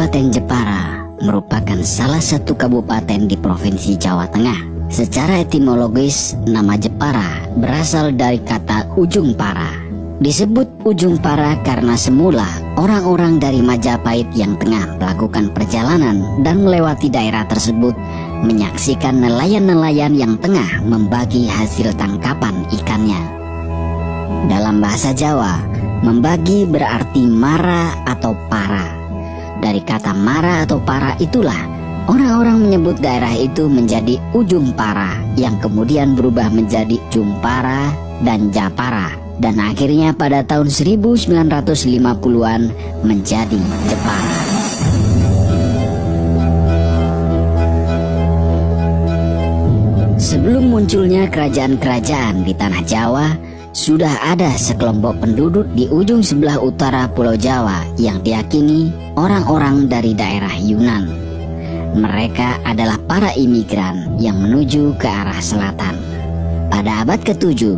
Kabupaten Jepara merupakan salah satu kabupaten di Provinsi Jawa Tengah. Secara etimologis, nama Jepara berasal dari kata ujung para. Disebut ujung para karena semula orang-orang dari Majapahit yang tengah melakukan perjalanan dan melewati daerah tersebut menyaksikan nelayan-nelayan yang tengah membagi hasil tangkapan ikannya. Dalam bahasa Jawa, membagi berarti mara atau para. Dari kata mara atau para itulah orang-orang menyebut daerah itu menjadi ujung para, yang kemudian berubah menjadi Jumpara dan Japara, dan akhirnya pada tahun 1950-an menjadi Jepara. Sebelum munculnya kerajaan-kerajaan di tanah Jawa, sudah ada sekelompok penduduk di ujung sebelah utara Pulau Jawa yang diyakini orang-orang dari daerah Yunan. Mereka adalah para imigran yang menuju ke arah selatan. Pada abad ke-7,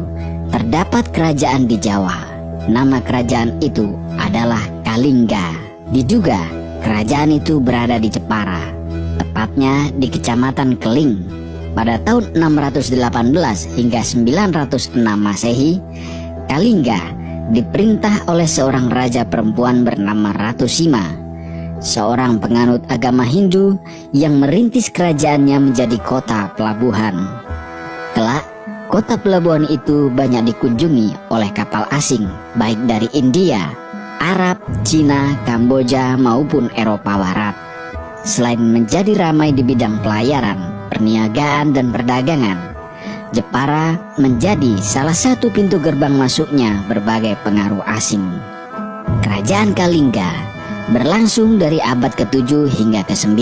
terdapat kerajaan di Jawa. Nama kerajaan itu adalah Kalingga. Diduga kerajaan itu berada di Jepara, tepatnya di Kecamatan Keling. Pada tahun 618 hingga 906 Masehi, Kalingga diperintah oleh seorang raja perempuan bernama Ratu Sima, seorang penganut agama Hindu yang merintis kerajaannya menjadi kota pelabuhan. Kelak, kota pelabuhan itu banyak dikunjungi oleh kapal asing, baik dari India, Arab, Cina, Kamboja maupun Eropa Barat. Selain menjadi ramai di bidang pelayaran, perniagaan dan perdagangan, Jepara menjadi salah satu pintu gerbang masuknya berbagai pengaruh asing. Kerajaan Kalingga berlangsung dari abad ke-7 hingga ke-9.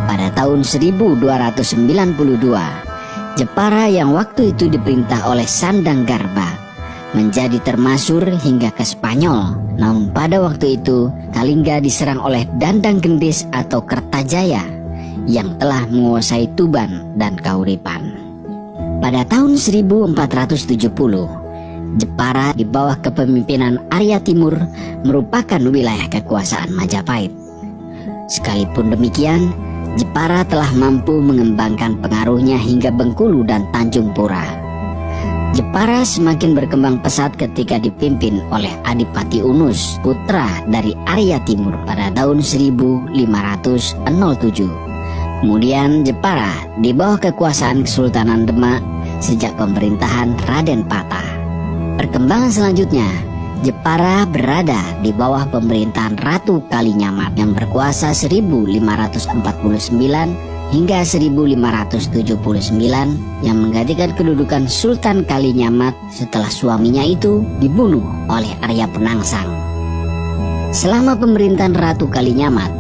Pada tahun 1292, Jepara yang waktu itu diperintah oleh Sandang Garba menjadi termasyhur hingga ke Spanyol. Namun pada waktu itu Kalingga diserang oleh Dandang Gendis atau Kertajaya yang telah menguasai Tuban dan Kauripan. Pada tahun 1470, Jepara di bawah kepemimpinan Arya Timur merupakan wilayah kekuasaan Majapahit. Sekalipun demikian, Jepara telah mampu mengembangkan pengaruhnya hingga Bengkulu dan Tanjung Pura. Jepara semakin berkembang pesat ketika dipimpin oleh Adipati Unus, putra dari Arya Timur pada tahun 1507. Kemudian Jepara di bawah kekuasaan Kesultanan Demak sejak pemerintahan Raden Patah. Perkembangan selanjutnya, Jepara berada di bawah pemerintahan Ratu Kalinyamat yang berkuasa 1549 hingga 1579 yang menggantikan kedudukan Sultan Kalinyamat setelah suaminya itu dibunuh oleh Arya Penangsang. Selama pemerintahan Ratu Kalinyamat,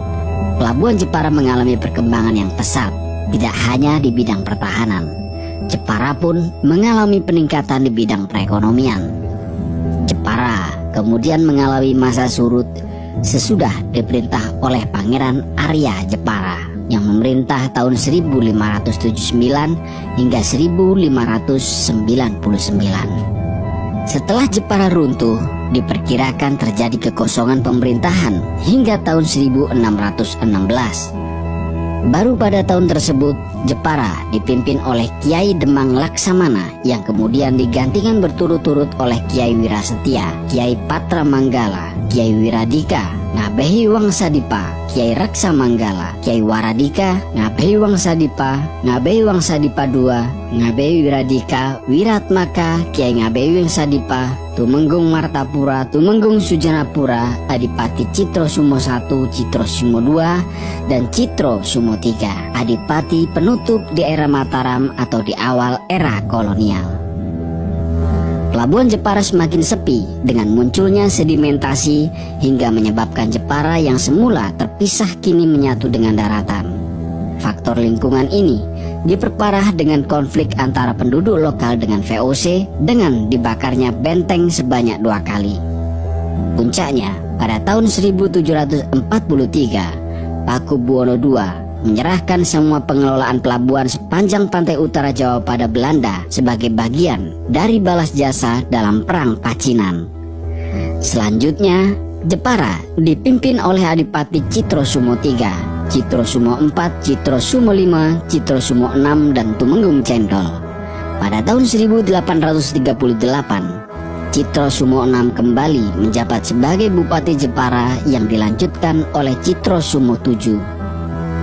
pelabuhan Jepara mengalami perkembangan yang pesat, tidak hanya di bidang pertahanan. Jepara pun mengalami peningkatan di bidang perekonomian. Jepara kemudian mengalami masa surut sesudah diperintah oleh Pangeran Arya Jepara yang memerintah tahun 1579 hingga 1599. Setelah Jepara runtuh, diperkirakan terjadi kekosongan pemerintahan hingga tahun 1616. Baru pada tahun tersebut, Jepara dipimpin oleh Kiai Demang Laksamana yang kemudian digantikan berturut-turut oleh Kiai Wirasetia, Kiai Patra Manggala, Kiai Wiradika, Ngabehi Wangsadipa, Kiai Raksa Manggala, Kiai Waradika, Ngabehi Wangsadipa, Ngabehi Wangsadipa II, Ngabehi Wiradika, Wiratmaka, Kiai Ngabehi Wangsadipa, Tumenggung Martapura, Tumenggung Sujanapura, Adipati Citro Sumo I, Citro Sumo II, dan Citro Sumo III, Adipati penutup di era Mataram atau di awal era kolonial. Pelabuhan Jepara semakin sepi dengan munculnya sedimentasi hingga menyebabkan Jepara yang semula terpisah kini menyatu dengan daratan. Faktor lingkungan ini diperparah dengan konflik antara penduduk lokal dengan VOC dengan dibakarnya benteng sebanyak 2 kali. Puncaknya, pada tahun 1743, Pakubuwono II menyerahkan semua pengelolaan pelabuhan sepanjang pantai utara Jawa pada Belanda sebagai bagian dari balas jasa dalam Perang Pacinan. Selanjutnya, Jepara dipimpin oleh Adipati Citrosumo III, Citrosumo IV, Citrosumo V, Citrosumo VI, dan Tumenggung Cendol. Pada tahun 1838, Citrosumo VI kembali menjabat sebagai Bupati Jepara yang dilanjutkan oleh Citrosumo VII.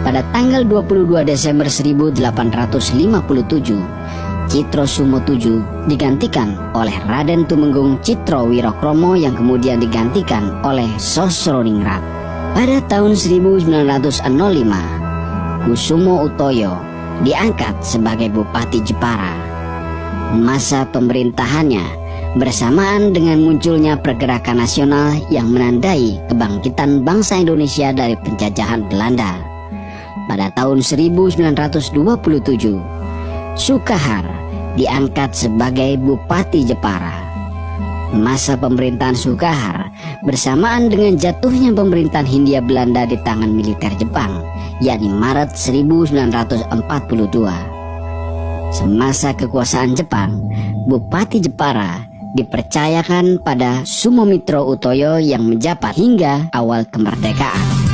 Pada tanggal 22 Desember 1857, Citrosumo VII digantikan oleh Raden Tumenggung Citrowirokromo yang kemudian digantikan oleh Sosroningrat. Pada tahun 1905, Kusumo Utoyo diangkat sebagai Bupati Jepara. Masa pemerintahannya bersamaan dengan munculnya pergerakan nasional yang menandai kebangkitan bangsa Indonesia dari penjajahan Belanda. Pada tahun 1927, Sukahar diangkat sebagai Bupati Jepara. Masa pemerintahan Sukahar bersamaan dengan jatuhnya pemerintahan Hindia Belanda di tangan militer Jepang, yakni Maret 1942. Semasa kekuasaan Jepang, Bupati Jepara dipercayakan pada Sumomitra Utoyo yang menjabat hingga awal kemerdekaan.